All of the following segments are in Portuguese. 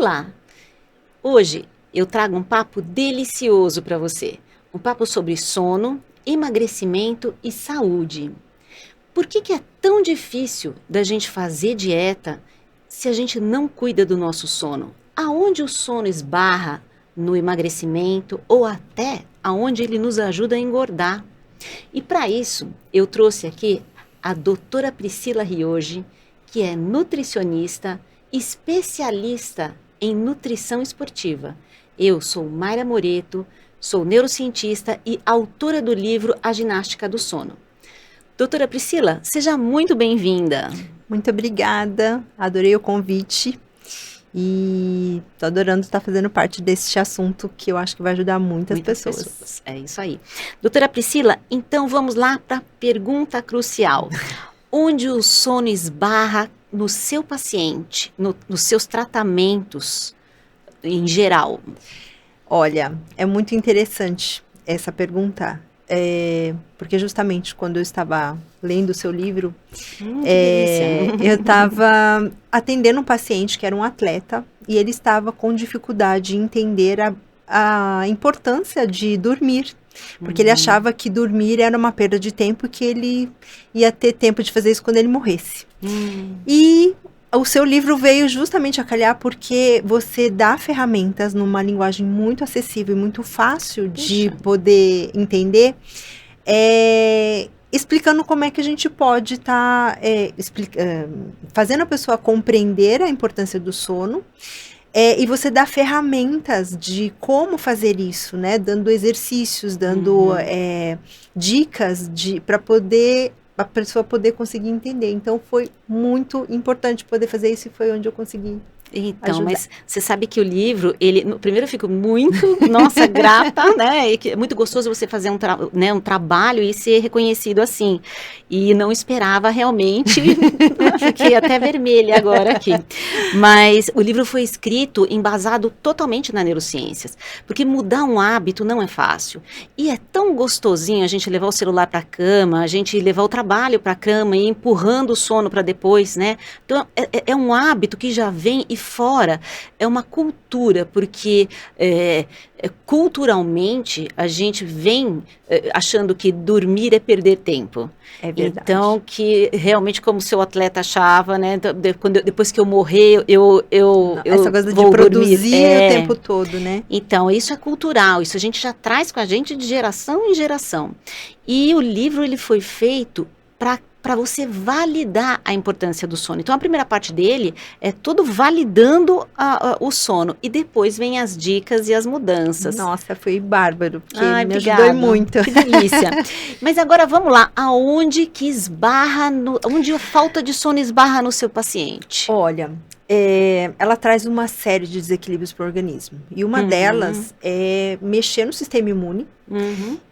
Olá! Hoje eu trago um papo delicioso para você. Um papo sobre sono, emagrecimento e saúde. Por que é tão difícil da gente fazer dieta se a gente não cuida do nosso sono? Aonde o sono esbarra no emagrecimento ou até aonde ele nos ajuda a engordar? E para isso, eu trouxe aqui a doutora Priscila Rioji, que é nutricionista, especialista em nutrição esportiva. Eu sou Mayra Moreto, sou neurocientista e autora do livro A Ginástica do Sono. Doutora Priscila, seja muito bem-vinda. Muito obrigada, adorei o convite e tô adorando estar fazendo parte desse assunto que eu acho que vai ajudar muitas pessoas. É isso aí. Doutora Priscila, então vamos lá para a pergunta crucial. Onde o sono esbarra no seu paciente, nos seus tratamentos em geral? Olha, é muito interessante essa pergunta, porque justamente quando eu estava lendo o seu livro, eu estava atendendo um paciente que era um atleta e ele estava com dificuldade em entender a importância de dormir. Porque ele achava que dormir era uma perda de tempo e que ele ia ter tempo de fazer isso quando ele morresse. E o seu livro veio justamente a calhar porque você dá ferramentas numa linguagem muito acessível e muito fácil de poder entender, explicando como é que a gente pode estar fazendo a pessoa compreender a importância do sono. E você dá ferramentas de como fazer isso, né? Dando exercícios, dando dicas para poder a pessoa poder conseguir entender. Então, foi muito importante poder fazer isso e foi onde eu consegui ajudar. Mas você sabe que o livro, primeiro eu fico muito, grata, né? É muito gostoso você fazer um trabalho e ser reconhecido assim. E não esperava realmente, fiquei até vermelha agora aqui. Mas o livro foi escrito embasado totalmente nas neurociências, porque mudar um hábito não é fácil. E é tão gostosinho a gente levar o celular para a cama, a gente levar o trabalho para a cama e ir empurrando o sono para depois, né? Então, é um hábito que já vem e fora é uma cultura, porque culturalmente a gente vem achando que dormir é perder tempo. É verdade. Então, que realmente como o seu atleta achava, né? Depois que eu morrer, essa coisa de produzir o tempo todo, né? Então, isso é cultural, isso a gente já traz com a gente de geração em geração. E o livro, ele foi feito para você validar a importância do sono. Então, a primeira parte dele é todo validando o sono. E depois vem as dicas e as mudanças. Nossa, foi bárbaro, porque me obrigada. Ajudou muito. Que delícia. Mas agora, vamos lá. Aonde que onde a falta de sono esbarra no seu paciente? Olha, ela traz uma série de desequilíbrios para o organismo. E uma delas é mexer no sistema imune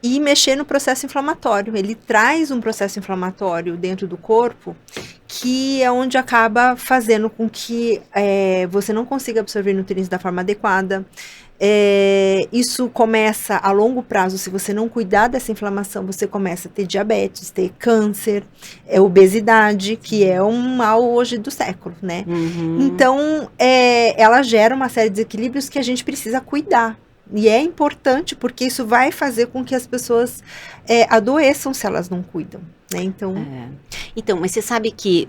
e mexer no processo inflamatório. Ele traz um processo inflamatório dentro do corpo que é onde acaba fazendo com que você não consiga absorver nutrientes da forma adequada. Isso começa a longo prazo, se você não cuidar dessa inflamação, você começa a ter diabetes, ter câncer, obesidade, que é um mal hoje do século, né? Então, ela gera uma série de desequilíbrios que a gente precisa cuidar. E é importante porque isso vai fazer com que as pessoas adoeçam se elas não cuidam, né? Então, mas você sabe que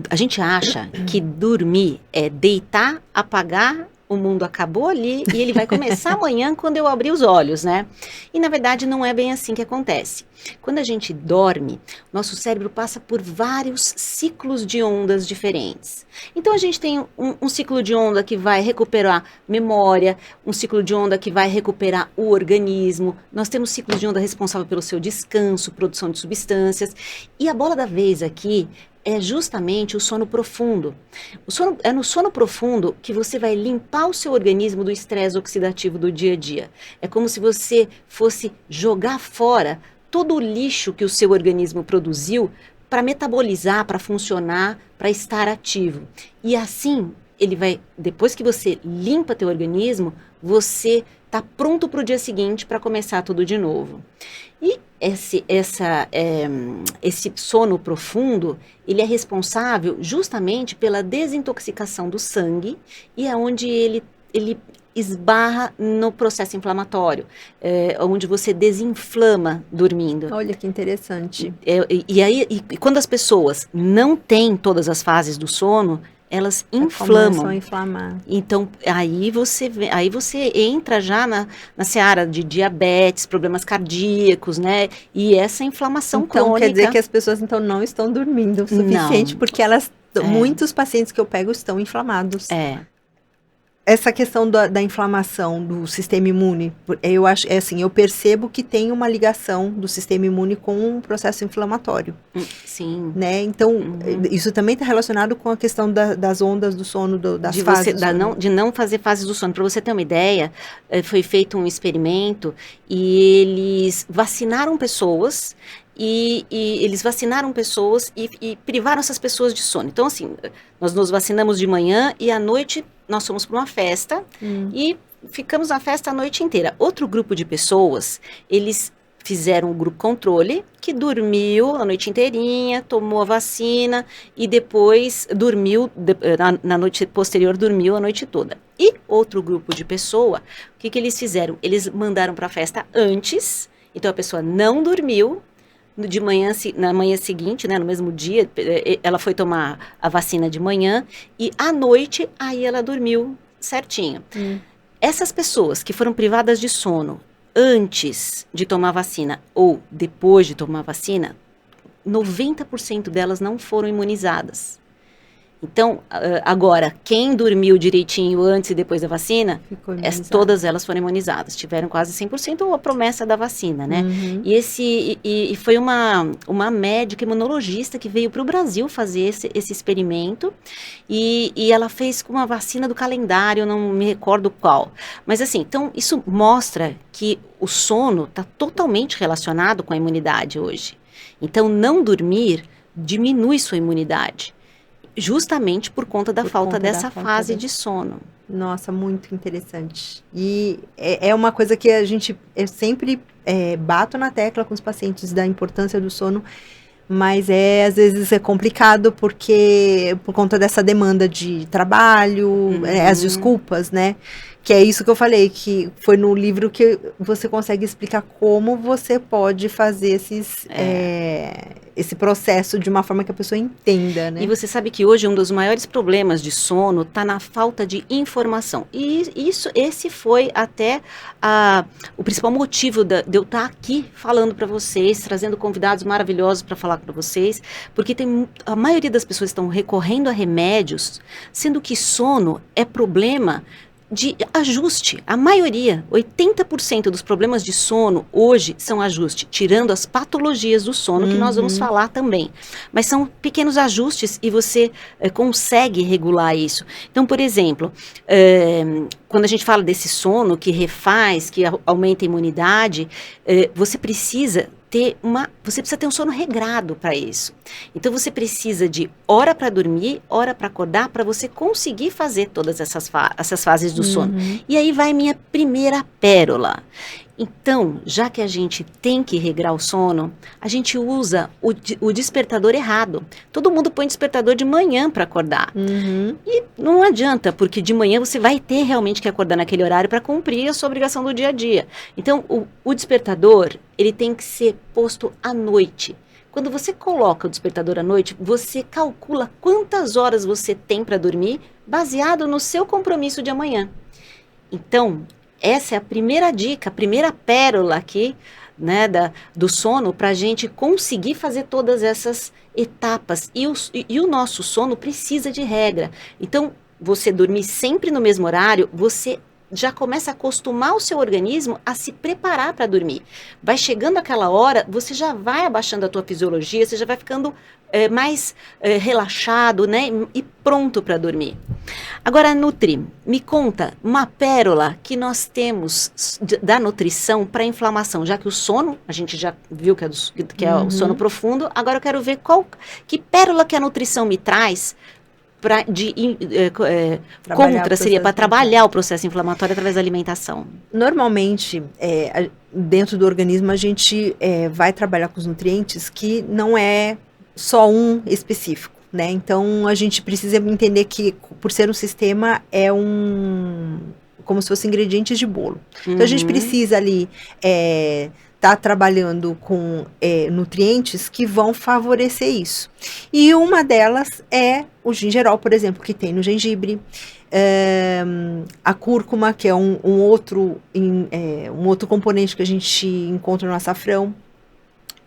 a gente acha que dormir é deitar, apagar, o mundo acabou ali e ele vai começar amanhã quando eu abrir os olhos, né? E na verdade não é bem assim que acontece. Quando a gente dorme, nosso cérebro passa por vários ciclos de ondas diferentes. Então a gente tem um ciclo de onda que vai recuperar memória, um ciclo de onda que vai recuperar o organismo, nós temos ciclos de onda responsável pelo seu descanso, produção de substâncias, e a bola da vez aqui é justamente o sono profundo. É no sono profundo que você vai limpar o seu organismo do estresse oxidativo do dia a dia. É como se você fosse jogar fora todo o lixo que o seu organismo produziu para metabolizar, para funcionar, para estar ativo. E assim, ele vai, depois que você limpa teu organismo, você tá pronto para o dia seguinte para começar tudo de novo. E esse sono profundo, ele é responsável justamente pela desintoxicação do sangue e é onde ele esbarra no processo inflamatório, onde você desinflama dormindo. Olha que interessante. E quando as pessoas não têm todas as fases do sono, elas inflamam. Começam a inflamar. Então, aí você entra já na seara de diabetes, problemas cardíacos, né? E essa inflamação crônica. Então, quer dizer que as pessoas então não estão dormindo o suficiente, porque muitos pacientes que eu pego estão inflamados. Essa questão da inflamação do sistema imune, eu acho, eu percebo que tem uma ligação do sistema imune com o processo inflamatório. Sim. Né? Então, isso também está relacionado com a questão das ondas do sono, das fases. De não fazer fases do sono. Para você ter uma ideia, foi feito um experimento e eles vacinaram pessoas e privaram essas pessoas de sono. Então, assim, nós nos vacinamos de manhã e à noite nós fomos para uma festa e ficamos na festa a noite inteira. Outro grupo de pessoas, eles fizeram um grupo controle que dormiu a noite inteirinha, tomou a vacina e depois dormiu, na noite posterior dormiu a noite toda. E outro grupo de pessoa, o que eles fizeram? Eles mandaram para a festa antes, então a pessoa não dormiu. De manhã, na manhã seguinte, né, no mesmo dia, ela foi tomar a vacina de manhã e à noite, aí ela dormiu certinho. Essas pessoas que foram privadas de sono antes de tomar a vacina ou depois de tomar a vacina, 90% delas não foram imunizadas. Então, agora, quem dormiu direitinho antes e depois da vacina, todas elas foram imunizadas. Tiveram quase 100% a promessa da vacina, né? E foi uma médica imunologista que veio para o Brasil fazer esse experimento. E ela fez com uma vacina do calendário, não me recordo qual. Mas assim, então isso mostra que o sono está totalmente relacionado com a imunidade hoje. Então, não dormir diminui sua imunidade. Justamente por conta da falta dessa fase de sono. Nossa, muito interessante. E é uma coisa que eu sempre bato na tecla com os pacientes da importância do sono, mas às vezes é complicado porque por conta dessa demanda de trabalho, as desculpas, né? Que é isso que eu falei, que foi no livro que você consegue explicar como você pode fazer esse processo de uma forma que a pessoa entenda, né? E você sabe que hoje um dos maiores problemas de sono está na falta de informação. E esse foi até o principal motivo de eu estar aqui falando para vocês, trazendo convidados maravilhosos para falar para vocês, porque a maioria das pessoas estão recorrendo a remédios, sendo que sono é problema de ajuste. A maioria, 80% dos problemas de sono hoje são ajuste, tirando as patologias do sono, que nós vamos falar também. Mas são pequenos ajustes e você consegue regular isso. Então, por exemplo, quando a gente fala desse sono que refaz, que aumenta a imunidade, você precisa ter um sono regrado para isso. Então, você precisa de hora para dormir, hora para acordar, para você conseguir fazer todas essas fases do sono. E aí vai minha primeira pérola. Então, já que a gente tem que regrar o sono, a gente usa o despertador errado. Todo mundo põe despertador de manhã para acordar. E não adianta, porque de manhã você vai ter realmente que acordar naquele horário para cumprir a sua obrigação do dia a dia. Então, o despertador, ele tem que ser posto à noite. Quando você coloca o despertador à noite, você calcula quantas horas você tem para dormir, baseado no seu compromisso de amanhã. Então, essa é a primeira dica, a primeira pérola aqui, né, do sono, para a gente conseguir fazer todas essas etapas. E o nosso sono precisa de regra. Então, você dormir sempre no mesmo horário, você já começa a acostumar o seu organismo a se preparar para dormir. Vai chegando aquela hora, você já vai abaixando a tua fisiologia, você já vai ficando mais relaxado, né, e pronto para dormir. Agora, Nutri, me conta uma pérola que nós temos da nutrição para inflamação, já que o sono, a gente já viu que é o sono profundo, agora eu quero ver que pérola que a nutrição me traz contra seria para trabalhar o processo inflamatório através da alimentação? Normalmente, dentro do organismo, a gente vai trabalhar com os nutrientes que não é só um específico, né? Então, a gente precisa entender que, por ser um sistema, como se fossem ingredientes de bolo. Então, a gente precisa ali tá trabalhando com nutrientes que vão favorecer isso. E uma delas é o gingerol, por exemplo, que tem no gengibre, a cúrcuma, que é um outro componente que a gente encontra no açafrão.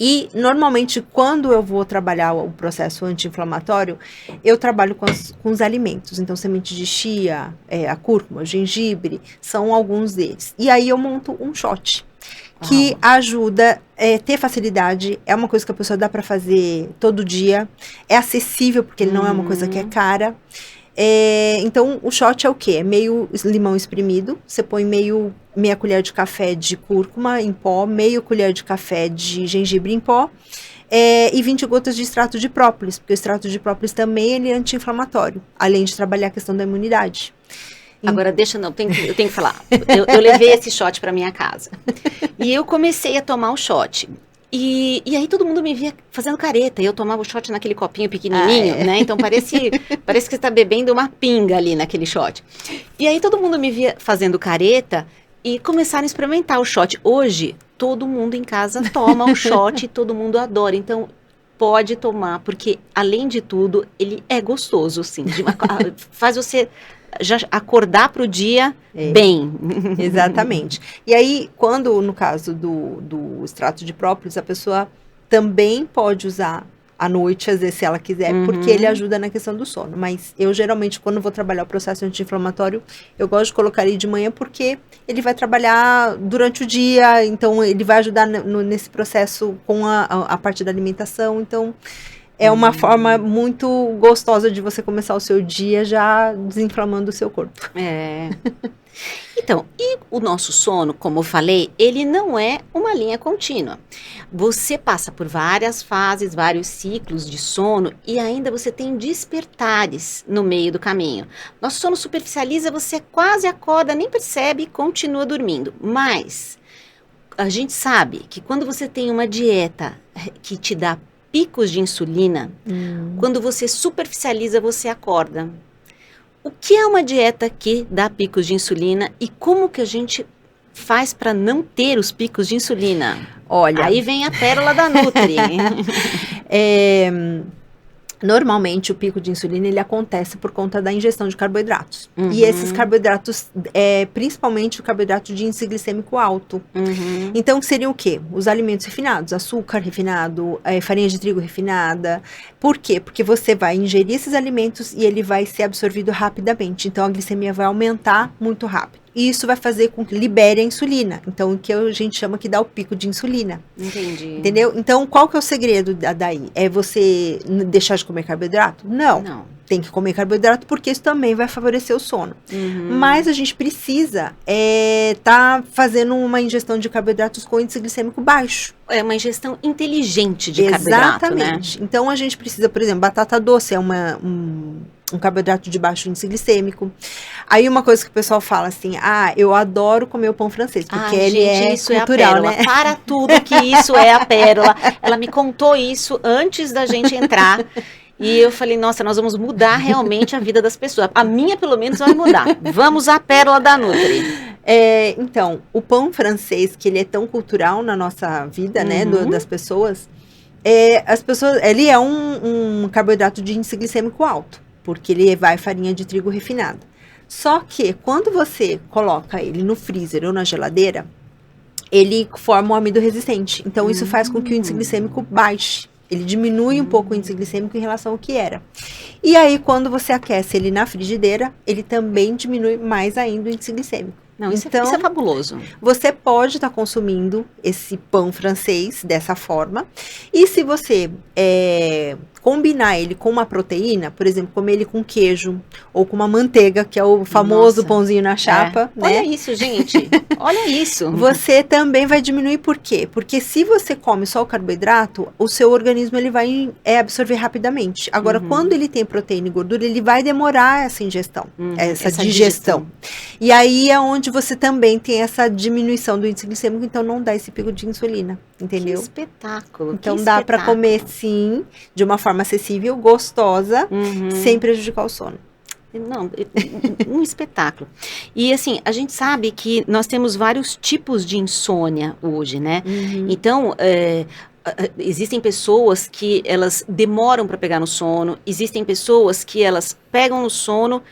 E, normalmente, quando eu vou trabalhar o processo anti-inflamatório, eu trabalho com os alimentos. Então, semente de chia, a cúrcuma, o gengibre, são alguns deles. E aí, eu monto um shot, que ajuda ter facilidade. É uma coisa que a pessoa dá para fazer todo dia. É acessível, porque ele não é uma coisa que é cara. Então, o shot é o quê? É meio limão espremido. Você põe meia colher de café de cúrcuma em pó, meia colher de café de gengibre em pó, e 20 gotas de extrato de própolis, porque o extrato de própolis também ele é anti-inflamatório, além de trabalhar a questão da imunidade. Agora, eu tenho que falar. Eu levei esse shot para minha casa. E eu comecei a tomar o shot. E aí todo mundo me via fazendo careta. E eu tomava o shot naquele copinho pequenininho, né? Então parece que você está bebendo uma pinga ali naquele shot. E aí todo mundo me via fazendo careta e começaram a experimentar o shot. Hoje, todo mundo em casa toma o shot e todo mundo adora. Então, pode tomar, porque além de tudo, ele é gostoso, sim. Faz você já acordar para o dia bem. Exatamente. E aí, no caso do extrato de própolis, a pessoa também pode usar à noite, às vezes, se ela quiser, porque ele ajuda na questão do sono. Mas eu, geralmente, quando vou trabalhar o processo anti-inflamatório, eu gosto de colocar ele de manhã, porque ele vai trabalhar durante o dia, então ele vai ajudar nesse processo com a parte da alimentação. Então, é uma forma muito gostosa de você começar o seu dia já desinflamando o seu corpo. Então, e o nosso sono, como eu falei, ele não é uma linha contínua. Você passa por várias fases, vários ciclos de sono e ainda você tem despertares no meio do caminho. Nosso sono superficializa, você quase acorda, nem percebe e continua dormindo. Mas a gente sabe que quando você tem uma dieta que te dá picos de insulina, quando você superficializa, você acorda. O que é uma dieta que dá picos de insulina e como que a gente faz para não ter os picos de insulina? Olha, aí vem a pérola da Nutri. Normalmente o pico de insulina ele acontece por conta da ingestão de carboidratos. E esses carboidratos, principalmente o carboidrato de índice glicêmico alto. Então seriam o quê? Os alimentos refinados, açúcar refinado, farinha de trigo refinada. Por quê? Porque você vai ingerir esses alimentos e ele vai ser absorvido rapidamente. Então a glicemia vai aumentar muito rápido. E isso vai fazer com que libere a insulina. Então, o que a gente chama que dá o pico de insulina. Entendi. Entendeu? Então, qual que é o segredo daí? É você deixar de comer carboidrato? Não. Tem que comer carboidrato porque isso também vai favorecer o sono. Mas a gente precisa tá fazendo uma ingestão de carboidratos com índice glicêmico baixo. É uma ingestão inteligente de carboidrato, né? Exatamente. Então, a gente precisa, por exemplo, batata doce é um carboidrato de baixo índice glicêmico. Aí uma coisa que o pessoal fala assim, eu adoro comer o pão francês, porque ele isso cultural, é a pérola. né? Para tudo que isso é a pérola. Ela me contou isso antes da gente entrar. E eu falei, nossa, nós vamos mudar realmente a vida das pessoas. A minha, pelo menos, vai mudar. Vamos à pérola da Nutri. Então, o pão francês, que ele é tão cultural na nossa vida, né, das pessoas, ele é um carboidrato de índice glicêmico alto, porque ele vai farinha de trigo refinada. Só que, quando você coloca ele no freezer ou na geladeira, ele forma um amido resistente. Então, isso faz com que o índice glicêmico baixe. Ele diminui um pouco o índice glicêmico em relação ao que era. E aí, quando você aquece ele na frigideira, ele também diminui mais ainda o índice glicêmico. Não, isso então, é fabuloso. Você pode estar consumindo esse pão francês dessa forma. E se você combinar ele com uma proteína, por exemplo, comer ele com queijo ou com uma manteiga, que é o famoso pãozinho na chapa, né? Olha isso, gente. Olha isso. Você também vai diminuir, por quê? Porque se você come só o carboidrato, o seu organismo ele vai absorver rapidamente. Agora, quando ele tem proteína e gordura, ele vai demorar essa ingestão, essa digestão. E aí é onde você também tem essa diminuição do índice glicêmico, então não dá esse pico de insulina, entendeu? Que espetáculo. Então dá para comer sim, de uma forma acessível, gostosa, sem prejudicar o sono. Não, um espetáculo. E assim, a gente sabe que nós temos vários tipos de insônia hoje, né? Então, existem pessoas que elas demoram para pegar no sono, existem pessoas que elas pegam no sono,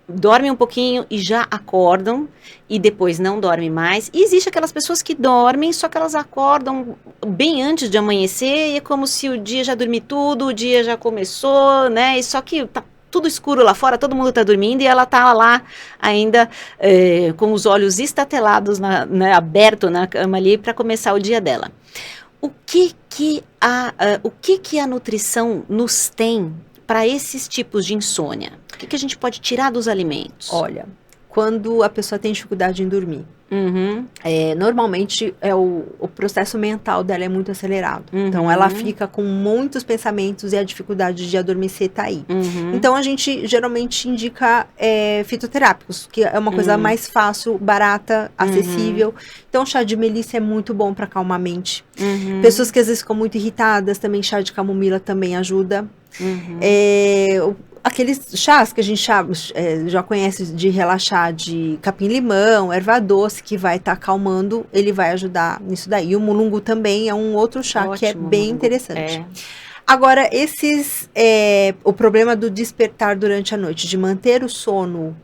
dormem um pouquinho e já acordam e depois não dormem mais. E existe aquelas pessoas que dormem, só que elas acordam bem antes de amanhecer e é como se o dia já dormiu tudo, o dia já começou, né? E só que tá tudo escuro lá fora, todo mundo está dormindo e ela está lá ainda com os olhos estatelados, aberto na cama ali para começar o dia dela. O que a nutrição nos tem para esses tipos de insônia? O que a gente pode tirar dos alimentos? Olha, quando a pessoa tem dificuldade em dormir, normalmente o processo mental dela é muito acelerado. Então, ela fica com muitos pensamentos e a dificuldade de adormecer tá aí. Então, a gente geralmente indica fitoterápicos, que é uma coisa mais fácil, barata, acessível. Então, chá de melissa é muito bom para acalmar a mente. Pessoas que às vezes ficam muito irritadas, também chá de camomila também ajuda. Aqueles chás que a gente já conhece de relaxar, de capim-limão, erva doce, que vai estar acalmando, ele vai ajudar nisso daí. E o mulungu também é um outro chá que é bem interessante. Agora, o problema do despertar durante a noite, de manter o sono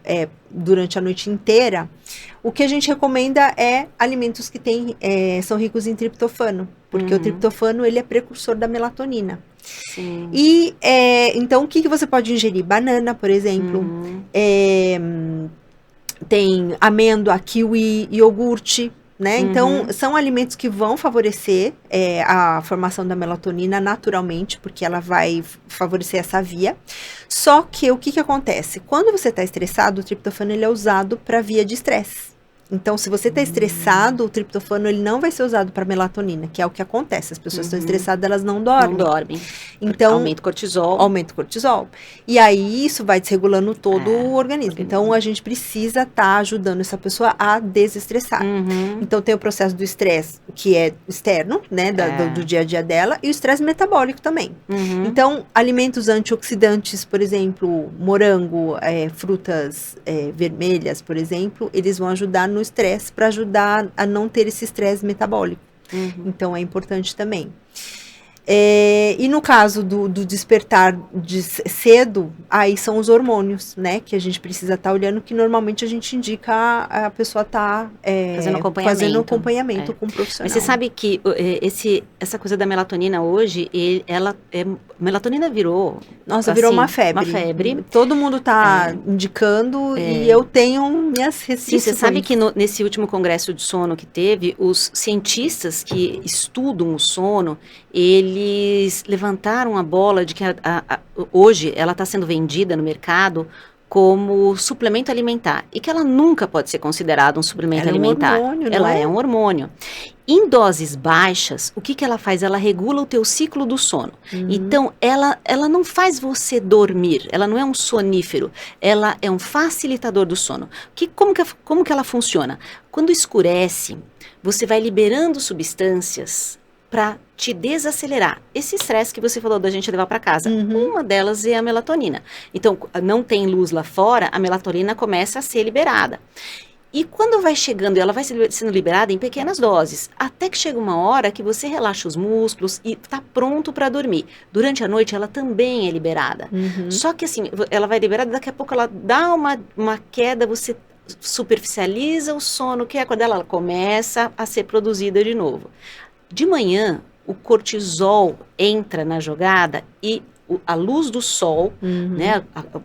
durante a noite inteira, o que a gente recomenda é alimentos que são ricos em triptofano, porque o triptofano ele é precursor da melatonina. Sim. E então o que você pode ingerir? Banana, por exemplo, tem amêndoa, kiwi, iogurte, né? Então são alimentos que vão favorecer a formação da melatonina naturalmente, porque ela vai favorecer essa via. Só que o que acontece? Quando você está estressado, o triptofano ele é usado para via de estresse. Então, se você está estressado, o triptofano ele não vai ser usado para melatonina, que é o que acontece. As pessoas estão estressadas, elas não dormem. Não dormem. Então, aumenta o cortisol. Aumenta o cortisol. E aí, isso vai desregulando todo o organismo. Então, a gente precisa estar ajudando essa pessoa a desestressar. Então, tem o processo do estresse, que é externo, né, do dia a dia dela, e o estresse metabólico também. Então, alimentos antioxidantes, por exemplo, morango, frutas vermelhas, por exemplo, eles vão ajudar no estresse, para ajudar a não ter esse estresse metabólico. Então, é importante também. E no caso do despertar cedo, aí são os hormônios, né? Que a gente precisa estar olhando, que normalmente a gente indica a pessoa estar fazendo acompanhamento com o profissional. Mas você sabe que essa coisa da melatonina hoje, melatonina virou... Nossa, virou uma febre. Uma febre. Todo mundo está indicando e eu tenho minhas restrições. Sim, você sabe que nesse último congresso de sono que teve, os cientistas que estudam o sono, eles levantaram a bola de que hoje ela está sendo vendida no mercado como suplemento alimentar e que ela nunca pode ser considerada um suplemento alimentar. Ela é um hormônio. Em doses baixas, o que ela faz? Ela regula o teu ciclo do sono. Então, ela não faz você dormir, ela não é um sonífero, ela é um facilitador do sono. Como que ela funciona? Quando escurece, você vai liberando substâncias para te desacelerar. Esse estresse que você falou da gente levar para casa, uma delas é a melatonina. Então, não tem luz lá fora, a melatonina começa a ser liberada. E quando vai chegando, ela vai sendo liberada em pequenas doses, até que chega uma hora que você relaxa os músculos e está pronto para dormir. Durante a noite, ela também é liberada. Só que assim, ela vai liberada, daqui a pouco ela dá uma queda, você superficializa o sono, que é quando ela começa a ser produzida de novo. De manhã, o cortisol entra na jogada e a luz do sol, né,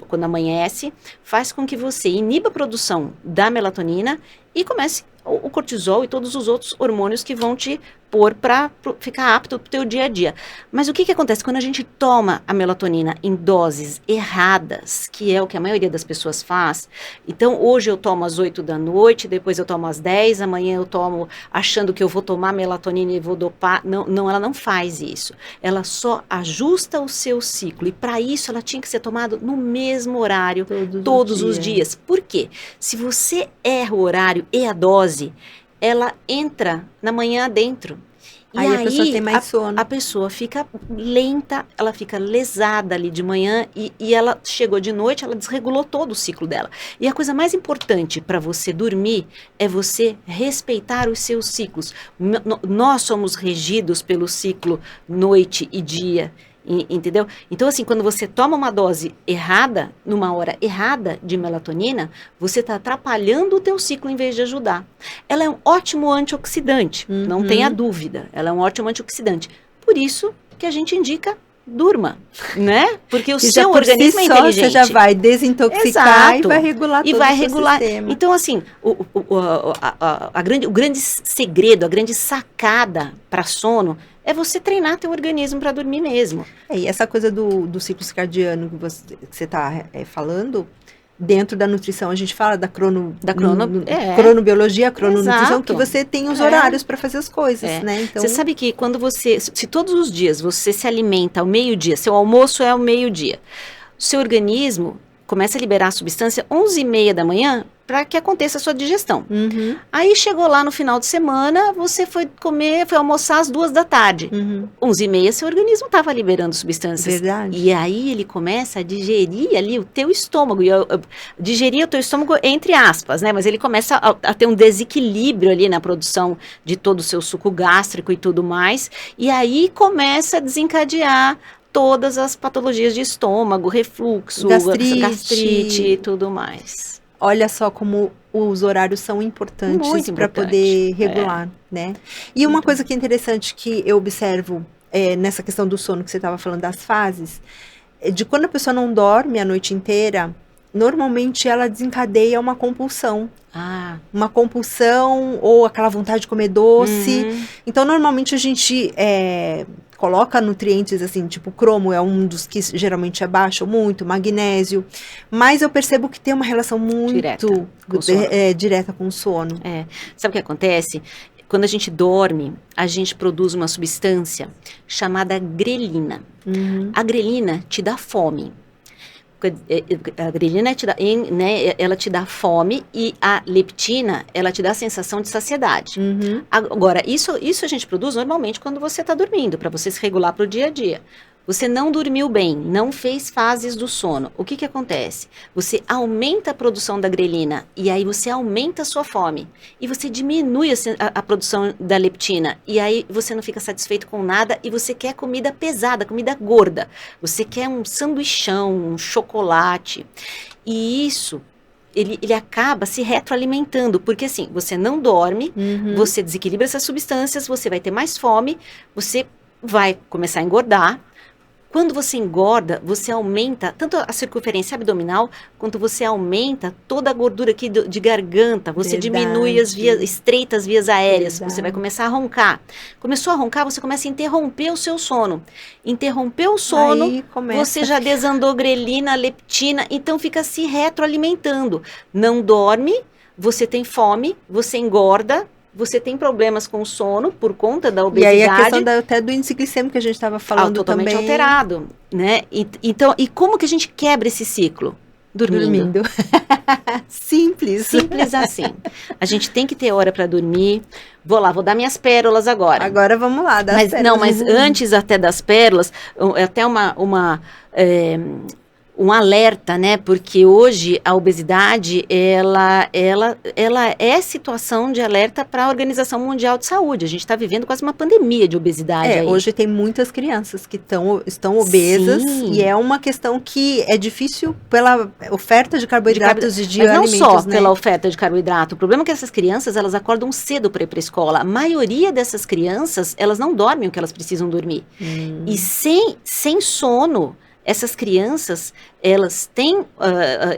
quando amanhece, faz com que você iniba a produção da melatonina e comece o cortisol e todos os outros hormônios que vão te pôr para ficar apto para o teu dia a dia. Mas o que acontece quando a gente toma a melatonina em doses erradas, que é o que a maioria das pessoas faz? Então, hoje eu tomo às 8 da noite, depois eu tomo às 10, amanhã eu tomo achando que eu vou tomar melatonina e vou dopar. Não, ela não faz isso. Ela só ajusta o seu ciclo. E para isso, ela tinha que ser tomada no mesmo horário, todos os dias. Por quê? Se você erra o horário e a dose, ela entra na manhã dentro. E aí a pessoa tem mais sono. A pessoa fica lenta, ela fica lesada ali de manhã e ela chegou de noite, ela desregulou todo o ciclo dela. E a coisa mais importante para você dormir é você respeitar os seus ciclos. Nós somos regidos pelo ciclo noite e dia. Entendeu? Então, assim, quando você toma uma dose errada, numa hora errada de melatonina, você está atrapalhando o teu ciclo em vez de ajudar. Ela é um ótimo antioxidante, não tenha dúvida. Ela é um ótimo antioxidante. Por isso que a gente indica durma, né? Porque o seu organismo é inteligente. Você já vai desintoxicar. Exato. E vai regular todo o sistema. Então, assim, o grande segredo, a grande sacada para sono é você treinar teu organismo para dormir mesmo. E essa coisa do ciclo circadiano que você está falando, dentro da nutrição a gente fala da cronobiologia, crononutrição, que você tem os horários para fazer as coisas, né? Então, você sabe que quando se todos os dias você se alimenta ao meio-dia, seu almoço é ao meio-dia, o seu organismo começa a liberar a substância 11h30 da manhã para que aconteça a sua digestão. Aí chegou lá no final de semana, você foi almoçar às 2 da tarde. 11h30, seu organismo estava liberando substâncias. Verdade. E aí ele começa a digerir ali o teu estômago. E digerir o teu estômago entre aspas, né? Mas ele começa a ter um desequilíbrio ali na produção de todo o seu suco gástrico e tudo mais. E aí começa a desencadear todas as patologias de estômago, refluxo, gastrite e tudo mais. Olha só como os horários são importantes para poder regular, né? E uma coisa que é interessante que eu observo nessa questão do sono que você estava falando das fases, de quando a pessoa não dorme a noite inteira, normalmente ela desencadeia uma compulsão. Uma compulsão ou aquela vontade de comer doce. Então, normalmente a gente coloca nutrientes assim, tipo cromo é um dos que geralmente é baixo ou muito, magnésio. Mas eu percebo que tem uma relação muito direta com o sono. Sabe o que acontece? Quando a gente dorme, a gente produz uma substância chamada grelina. A grelina te dá fome. A grelina ela te dá fome e a leptina, ela te dá a sensação de saciedade. Agora, isso a gente produz normalmente quando você está dormindo, para você se regular para o dia a dia. Você não dormiu bem, não fez fases do sono. O que acontece? Você aumenta a produção da grelina e aí você aumenta a sua fome. E você diminui a produção da leptina. E aí você não fica satisfeito com nada e você quer comida pesada, comida gorda. Você quer um sanduichão, um chocolate. E isso ele acaba se retroalimentando. Porque assim, você não dorme, você desequilibra essas substâncias, você vai ter mais fome, você vai começar a engordar. Quando você engorda, você aumenta tanto a circunferência abdominal, quanto você aumenta toda a gordura aqui de garganta, você diminui as estreitas vias aéreas, você vai começar a roncar. Começou a roncar, você começa a interromper o seu sono. Interrompeu o sono, você já desandou grelina, leptina, então fica se retroalimentando. Não dorme, você tem fome, você engorda, você tem problemas com o sono por conta da obesidade. E aí a questão até do índice glicêmico que a gente estava falando totalmente também. Alterado, né? Então, e como que a gente quebra esse ciclo? Dormindo. Simples. Simples assim. A gente tem que ter hora para dormir. Vou dar minhas pérolas agora. Agora vamos lá, das pérolas. Mas antes até das pérolas, até um alerta, né? Porque hoje a obesidade, ela é situação de alerta para a Organização Mundial de Saúde. A gente está vivendo quase uma pandemia de obesidade aí. Hoje tem muitas crianças que estão obesas. Sim. E é uma questão que é difícil pela oferta de carboidratos e de alimentos, não só pela oferta de carboidrato. O problema é que essas crianças, elas acordam cedo para ir para a escola. A maioria dessas crianças, elas não dormem o que elas precisam dormir. E sem sono, essas crianças, elas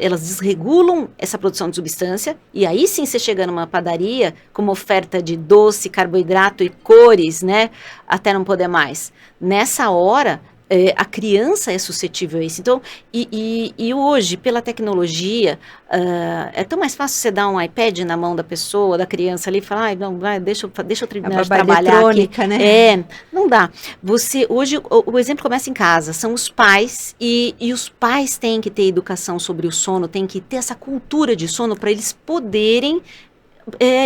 elas desregulam essa produção de substância, e aí sim você chega numa padaria com uma oferta de doce, carboidrato e cores, né, até não poder mais. Nessa hora, a criança é suscetível a isso. Então, e hoje, pela tecnologia, é tão mais fácil você dar um iPad na mão da pessoa, da criança ali, e falar, não, deixa eu terminar de trabalhar aqui. Né? Não dá. Hoje, o exemplo começa em casa, são os pais, e os pais têm que ter educação sobre o sono, têm que ter essa cultura de sono para eles poderem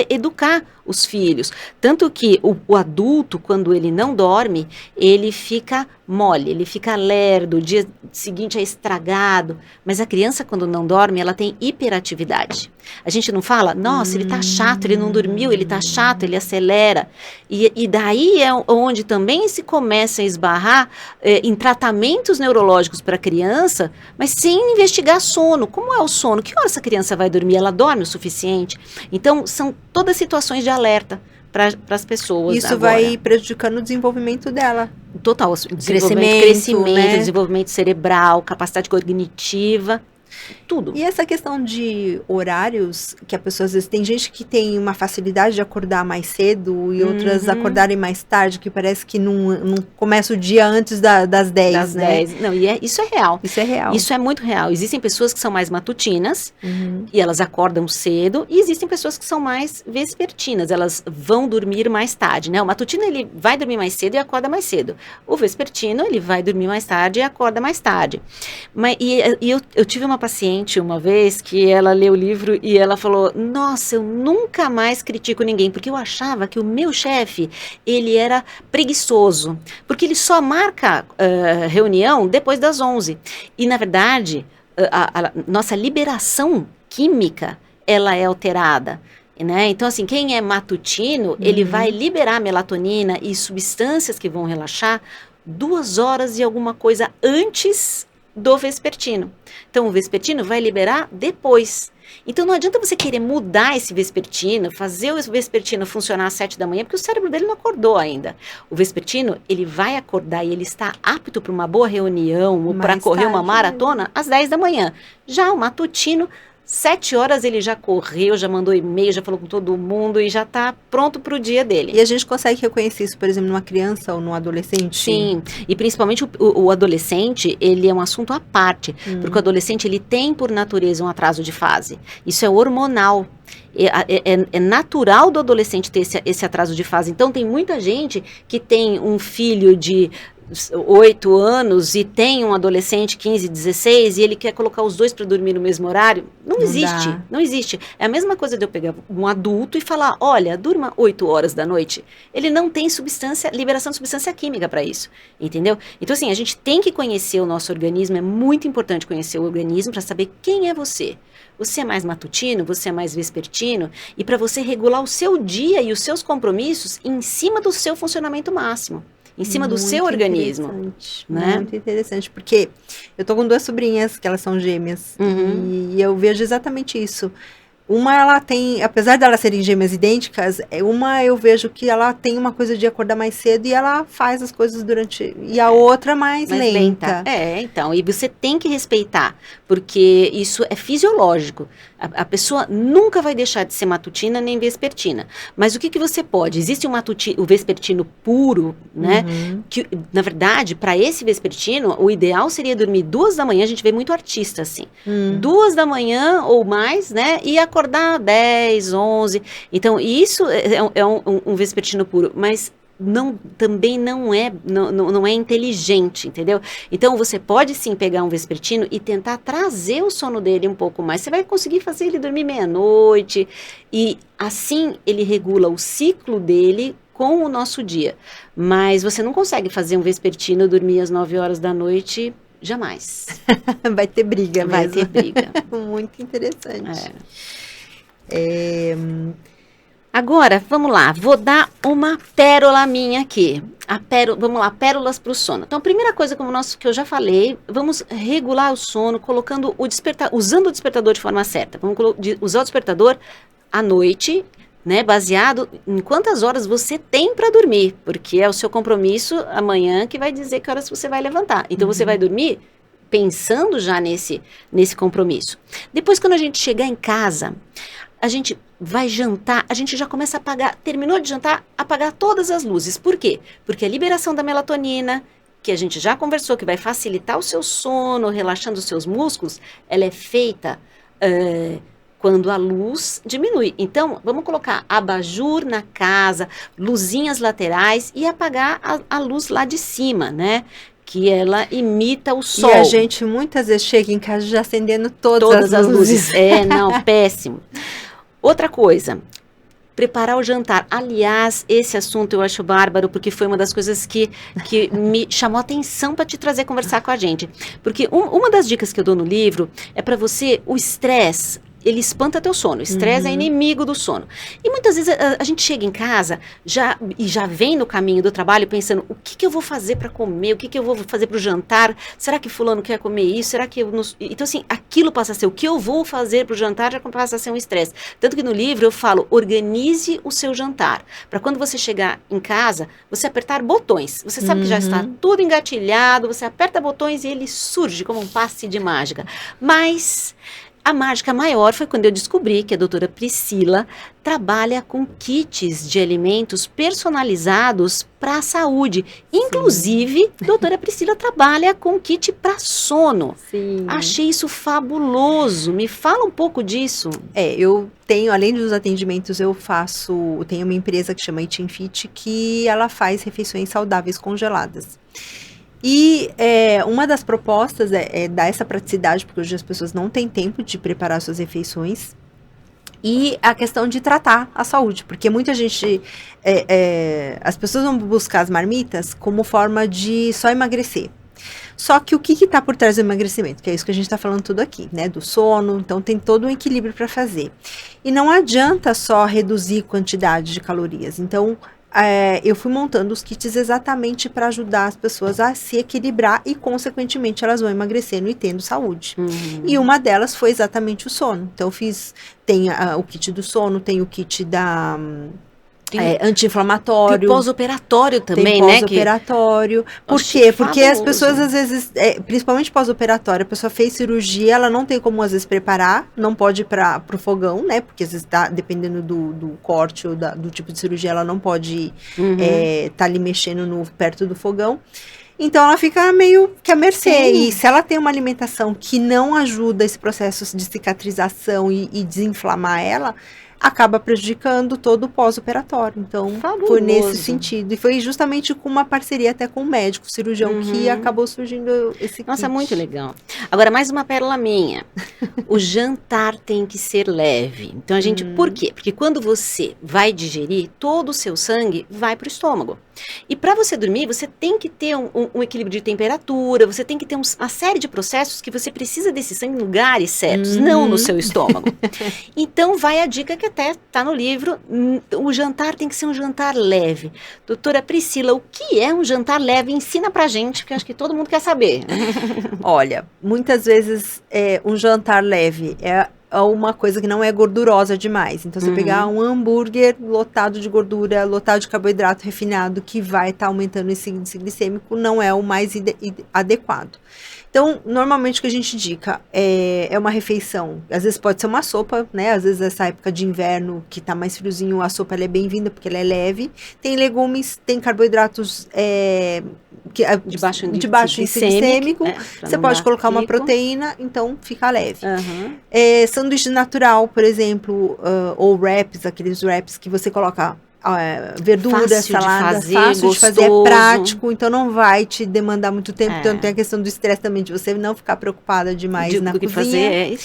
educar os filhos. Tanto que o adulto, quando ele não dorme, ele fica mole, ele fica lerdo, o dia seguinte é estragado. Mas a criança, quando não dorme, ela tem hiperatividade. A gente não fala, nossa, ele tá chato, ele não dormiu, ele tá chato, ele acelera. E daí é onde também se começa a esbarrar em tratamentos neurológicos para a criança, mas sem investigar sono. Como é o sono? Que hora essa criança vai dormir? Ela dorme o suficiente? Então, são todas situações de alerta para as pessoas. Isso agora vai prejudicando o desenvolvimento dela. Total, crescimento, né? Desenvolvimento cerebral, capacidade cognitiva, tudo. E essa questão de horários, que a pessoa às vezes tem gente que tem uma facilidade de acordar mais cedo e outras acordarem mais tarde, que parece que não começa o dia antes das 10, né? 10. Não, isso é real. Isso é real. Isso é muito real. Existem pessoas que são mais matutinas e elas acordam cedo, e existem pessoas que são mais vespertinas, elas vão dormir mais tarde, né? O matutino, ele vai dormir mais cedo e acorda mais cedo. O vespertino, ele vai dormir mais tarde e acorda mais tarde. Eu tive uma paciente uma vez que ela leu o livro e ela falou, nossa, eu nunca mais critico ninguém, porque eu achava que o meu chefe, ele era preguiçoso, porque ele só marca reunião depois das 11. E, na verdade, a nossa liberação química, ela é alterada. Né? Então, assim, quem é matutino, ele vai liberar melatonina e substâncias que vão relaxar 2 horas e alguma coisa antes do vespertino. Então, o vespertino vai liberar depois. Então, não adianta você querer mudar esse vespertino, fazer o vespertino funcionar às 7 da manhã, porque o cérebro dele não acordou ainda. O vespertino, ele vai acordar e ele está apto para uma boa reunião ou para correr uma maratona às 10 da manhã. Já o matutino, 7 horas ele já correu, já mandou e-mail, já falou com todo mundo e já está pronto para o dia dele. E a gente consegue reconhecer isso, por exemplo, numa criança ou num adolescente? Sim, e principalmente o adolescente, ele é um assunto à parte, porque o adolescente, ele tem por natureza um atraso de fase. Isso é hormonal. É natural do adolescente ter esse atraso de fase. Então, tem muita gente que tem um filho de 8 anos e tem um adolescente 15, 16 e ele quer colocar os dois para dormir no mesmo horário, não existe. É a mesma coisa de eu pegar um adulto e falar, olha, durma 8 horas da noite. Ele não tem liberação de substância química para isso, entendeu? Então, assim, a gente tem que conhecer o nosso organismo, é muito importante conhecer o organismo para saber quem é você. Você é mais matutino, você é mais vespertino, e para você regular o seu dia e os seus compromissos em cima do seu funcionamento máximo. Em cima do seu organismo. Né? Muito interessante, porque eu tô com 2 sobrinhas, que elas são gêmeas, e eu vejo exatamente isso. Uma, ela tem, apesar de elas serem gêmeas idênticas, uma eu vejo que ela tem uma coisa de acordar mais cedo e ela faz as coisas durante... E a outra mais lenta. Então, e você tem que respeitar, porque isso é fisiológico. A pessoa nunca vai deixar de ser matutina nem vespertina. Mas o que você pode? Existe o vespertino puro, né? Que, na verdade, para esse vespertino, o ideal seria dormir 2 da manhã, a gente vê muito artista assim. 2 da manhã ou mais, né? E acordar 10, 11. Então, isso é um vespertino puro, mas também não é inteligente, entendeu? Então, você pode sim pegar um vespertino e tentar trazer o sono dele um pouco mais. Você vai conseguir fazer ele dormir meia-noite e assim ele regula o ciclo dele com o nosso dia. Mas você não consegue fazer um vespertino dormir às 9 horas da noite, jamais. Vai ter briga mesmo. Vai ter briga. Muito interessante. Agora, vamos lá, vou dar uma pérola minha aqui. Vamos lá, pérolas para o sono. Então, a primeira coisa, que eu já falei, vamos regular o sono colocando usando o despertador de forma certa. Vamos usar o despertador à noite, né, baseado em quantas horas você tem para dormir, porque é o seu compromisso amanhã que vai dizer que horas você vai levantar. Então, você vai dormir pensando já nesse compromisso. Depois, quando a gente chegar em casa, a gente vai jantar, a gente já começa a apagar, terminou de jantar, apagar todas as luzes. Por quê? Porque a liberação da melatonina, que a gente já conversou, que vai facilitar o seu sono, relaxando os seus músculos, ela é feita quando a luz diminui. Então, vamos colocar abajur na casa, luzinhas laterais e apagar a luz lá de cima, né? Que ela imita o sol. E a gente muitas vezes chega em casa já acendendo todas as luzes. Não, péssimo. Outra coisa, preparar o jantar. Aliás, esse assunto eu acho bárbaro, porque foi uma das coisas que me chamou a atenção para te trazer conversar com a gente. Porque uma das dicas que eu dou no livro é para você, o estresse, ele espanta teu sono. O estresse é inimigo do sono. E muitas vezes a gente chega em casa já vem no caminho do trabalho pensando, o que eu vou fazer para comer? O que eu vou fazer para o jantar? Será que fulano quer comer isso? Será que eu não... Então, assim, aquilo passa a ser o que eu vou fazer para o jantar, já passa a ser um estresse. Tanto que no livro eu falo, organize o seu jantar. Para quando você chegar em casa, você apertar botões. Você sabe que já está tudo engatilhado, você aperta botões e ele surge como um passe de mágica. Mas... a mágica maior foi quando eu descobri que a doutora Priscila trabalha com kits de alimentos personalizados para a saúde. Inclusive, a doutora Priscila trabalha com kit para sono. Sim. Achei isso fabuloso. Me fala um pouco disso. Eu tenho, além dos atendimentos, eu tenho uma empresa que chama Eating Fit, que ela faz refeições saudáveis congeladas. E uma das propostas é dar essa praticidade, porque hoje as pessoas não têm tempo de preparar suas refeições. E a questão de tratar a saúde, porque muita gente, as pessoas vão buscar as marmitas como forma de só emagrecer. Só que o que está por trás do emagrecimento? Que é isso que a gente está falando tudo aqui, né? Do sono, então tem todo um equilíbrio para fazer. E não adianta só reduzir quantidade de calorias. Então, eu fui montando os kits exatamente para ajudar as pessoas a se equilibrar e, consequentemente, elas vão emagrecendo e tendo saúde. E uma delas foi exatamente o sono. Então, tem o kit do sono, tem o kit da... anti-inflamatório. Tem pós-operatório também, tem né? Pós-operatório. Por quê? Porque as pessoas, às vezes, principalmente pós-operatório, a pessoa fez cirurgia, ela não tem como, às vezes, preparar, não pode ir pro fogão, né? Porque, às vezes, dependendo do corte ou do tipo de cirurgia, ela não pode tá ali mexendo perto do fogão. Então, ela fica meio que à mercê. Sim. E se ela tem uma alimentação que não ajuda esse processo de cicatrização e desinflamar ela, acaba prejudicando todo o pós-operatório. Então, foi nesse sentido. E foi justamente com uma parceria até com um médico, cirurgião, que acabou surgindo esse kit. Nossa, muito legal. Agora, mais uma pérola minha. O jantar tem que ser leve. Então, por quê? Porque quando você vai digerir, todo o seu sangue vai para o estômago. E para você dormir, você tem que ter um equilíbrio de temperatura, você tem que ter uma série de processos que você precisa desse sangue em lugares certos, não no seu estômago. Então, vai a dica que até está no livro, o jantar tem que ser um jantar leve. Doutora Priscila, o que é um jantar leve? Ensina pra gente, porque acho que todo mundo quer saber. Olha, muitas vezes um jantar leve é uma coisa que não é gordurosa demais. Então, você pegar um hambúrguer lotado de gordura, lotado de carboidrato refinado, que vai estar aumentando esse índice glicêmico, não é o mais adequado. Então, normalmente o que a gente indica é uma refeição. Às vezes pode ser uma sopa, né? Às vezes essa época de inverno, que tá mais friozinho, a sopa ela é bem-vinda, porque ela é leve. Tem legumes, tem carboidratos de baixo índice glicêmico. Você pode colocar uma proteína, então fica leve. Sanduíche natural, por exemplo, ou wraps, aqueles wraps que você coloca verdura, salada, fácil de fazer, é prático, então não vai te demandar muito tempo. Então tem a questão do estresse também, de você não ficar preocupada demais na cozinha.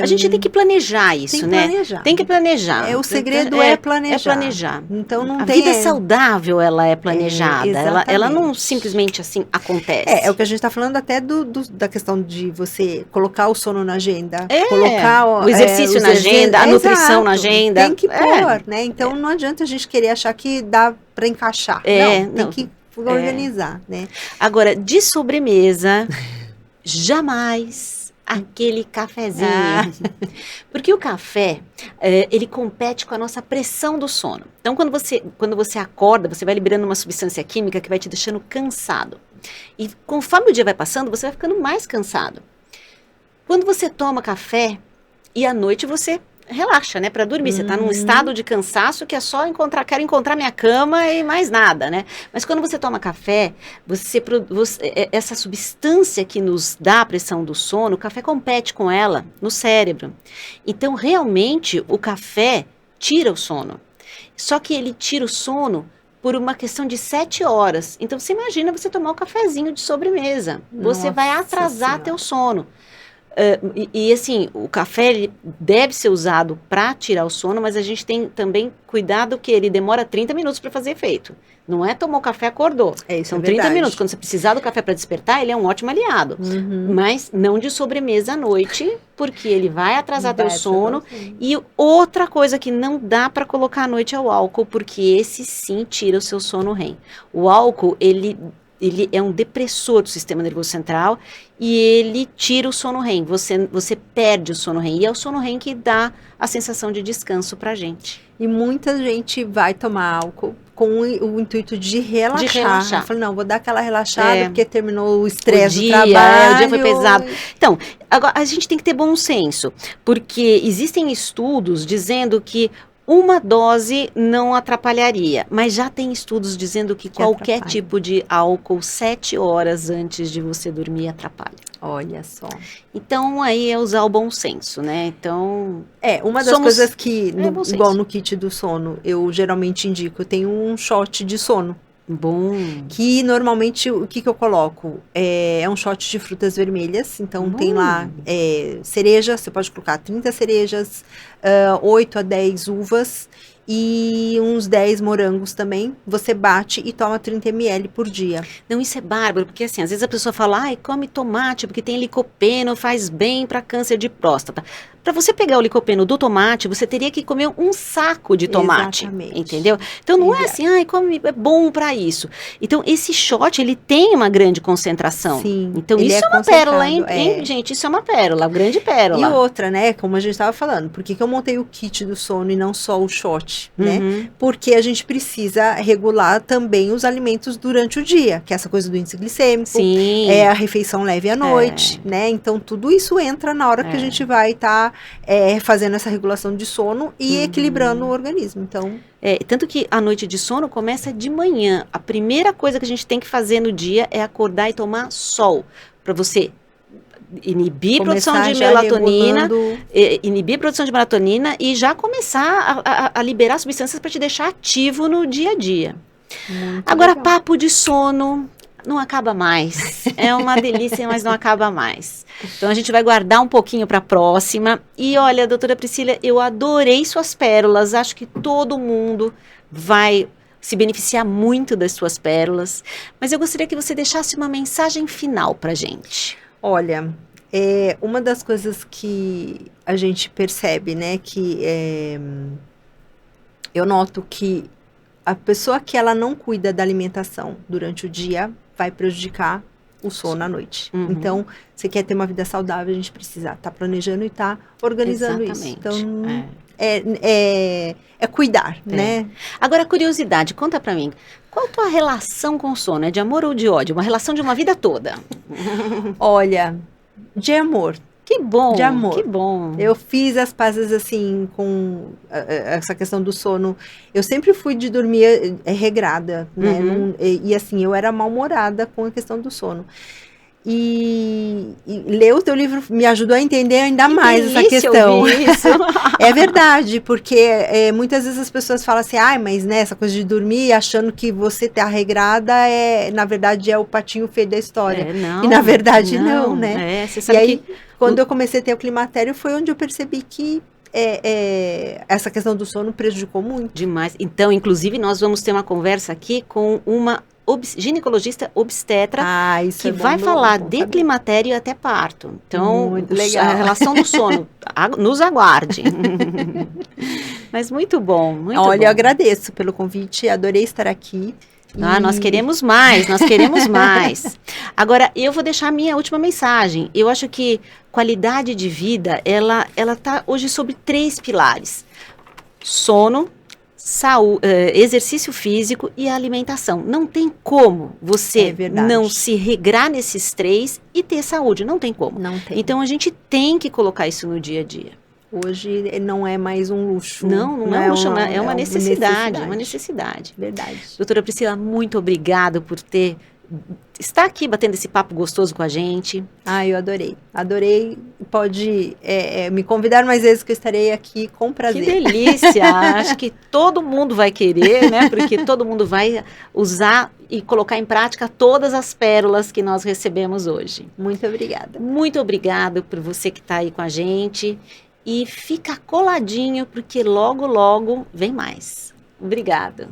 A gente tem que planejar isso, né? Tem que planejar. O segredo é planejar. É planejar. Então não a tem... vida saudável, ela é planejada. Ela não simplesmente assim acontece. É o que a gente tá falando até da questão de você colocar o sono na agenda. Colocar o exercício na agenda, a nutrição na agenda. Tem que pôr, né? Então não adianta a gente querer achar que dá para encaixar. Não, tem que organizar, né? Agora, de sobremesa, jamais aquele cafezinho. Porque o café, ele compete com a nossa pressão do sono. Então, quando você acorda, você vai liberando uma substância química que vai te deixando cansado. E conforme o dia vai passando, você vai ficando mais cansado. Quando você toma café e à noite você relaxa, né, para dormir. Você está num estado de cansaço que é só quero encontrar minha cama e mais nada, né? Mas quando você toma café, essa substância que nos dá a pressão do sono, o café compete com ela no cérebro. Então, realmente, o café tira o sono. Só que ele tira o sono por uma questão de 7 horas. Então, você imagina você tomar um cafezinho de sobremesa. Você vai atrasar teu sono. Assim, o café ele deve ser usado para tirar o sono, mas a gente tem também cuidado que ele demora 30 minutos para fazer efeito. Não é tomar o café, acordou. São 30 minutos. Quando você precisar do café para despertar, ele é um ótimo aliado. Mas não de sobremesa à noite, porque ele vai atrasar teu sono. E outra coisa que não dá para colocar à noite é o álcool, porque esse sim tira o seu sono REM. O álcool, ele é um depressor do sistema nervoso central e ele tira o sono REM. Você perde o sono REM. E é o sono REM que dá a sensação de descanso pra gente. E muita gente vai tomar álcool com o intuito de relaxar. Eu falei, não, vou dar aquela relaxada porque terminou o estresse do trabalho. O dia foi pesado. Então, agora, a gente tem que ter bom senso, porque existem estudos dizendo que uma dose não atrapalharia, mas já tem estudos dizendo que qualquer tipo de álcool 7 horas antes de você dormir atrapalha. Olha só. Então, aí é usar o bom senso, né? Então... uma das coisas que, igual no kit do sono, eu geralmente indico, eu tenho um shot de sono. Bom. Que normalmente, o que eu coloco? É um shot de frutas vermelhas, então tem lá cereja, você pode colocar 30 cerejas, 8 a 10 uvas e uns 10 morangos também. Você bate e toma 30 ml por dia. Não, isso é bárbaro, porque assim, às vezes a pessoa fala, come tomate, porque tem licopeno, faz bem para câncer de próstata. Para você pegar o licopeno do tomate, você teria que comer um saco de tomate. Exatamente. Entendeu? Então não é assim, come, é bom para isso. Então esse shot, ele tem uma grande concentração. Sim. Então isso é uma pérola, hein, gente? Isso é uma pérola, grande pérola. E outra, né, como a gente estava falando, por que eu montei o kit do sono e não só o shot, né? Porque a gente precisa regular também os alimentos durante o dia, que é essa coisa do índice glicêmico, a refeição leve à noite, né? Então tudo isso entra na hora que a gente vai estar fazendo essa regulação de sono e equilibrando o organismo. Então, tanto que a noite de sono começa de manhã. A primeira coisa que a gente tem que fazer no dia é acordar e tomar sol, para você inibir produção de melatonina, e já começar a liberar substâncias para te deixar ativo no dia a dia. Agora, papo de sono não acaba mais. É uma delícia, mas não acaba mais. Então, a gente vai guardar um pouquinho para a próxima. E olha, doutora Priscila, eu adorei suas pérolas. Acho que todo mundo vai se beneficiar muito das suas pérolas. Mas eu gostaria que você deixasse uma mensagem final para a gente. Olha, uma das coisas que a gente percebe, né, que eu noto que a pessoa que ela não cuida da alimentação durante o dia vai prejudicar o sono à noite. Então, você quer ter uma vida saudável, a gente precisa estar planejando e estar organizando isso. Então, é cuidar, né? Agora, curiosidade, conta pra mim, qual a tua relação com o sono? É de amor ou de ódio? Uma relação de uma vida toda? Olha, de amor. Que bom, de amor. Que bom. Eu fiz as pazes, assim, com essa questão do sono. Eu sempre fui de dormir regrada, né? E assim, eu era mal-humorada com a questão do sono. E ler o teu livro me ajudou a entender ainda mais essa questão. Isso. É verdade, porque muitas vezes as pessoas falam assim, mas né, essa coisa de dormir achando que você tá regrada, na verdade é o patinho feio da história. E na verdade não, né? Você sabe e aí, quando eu comecei a ter o climatério, foi onde eu percebi que essa questão do sono prejudicou muito. Demais. Então, inclusive, nós vamos ter uma conversa aqui com uma ginecologista obstetra que vai falar de climatério e até parto. Então, muito legal. A relação do sono, nos aguarde. Mas muito bom, muito bom. Olha, eu agradeço pelo convite, adorei estar aqui. Nós queremos mais, nós queremos mais. Agora, eu vou deixar a minha última mensagem. Eu acho que qualidade de vida, ela tá hoje sobre 3 pilares. Sono, exercício físico e alimentação. Não tem como você não se regrar nesses 3 e ter saúde. Não tem como. Não tem. Então a gente tem que colocar isso no dia a dia. Hoje não é mais um luxo. Não é um luxo, é uma necessidade. É uma necessidade. Verdade. Doutora Priscila, muito obrigada por estar aqui batendo esse papo gostoso com a gente. Eu adorei. Adorei. Pode me convidar mais vezes que eu estarei aqui com prazer. Que delícia! Acho que todo mundo vai querer, né? Porque todo mundo vai usar e colocar em prática todas as pérolas que nós recebemos hoje. Muito obrigada. Muito obrigada por você que está aí com a gente. E fica coladinho, porque logo, logo vem mais. Obrigada.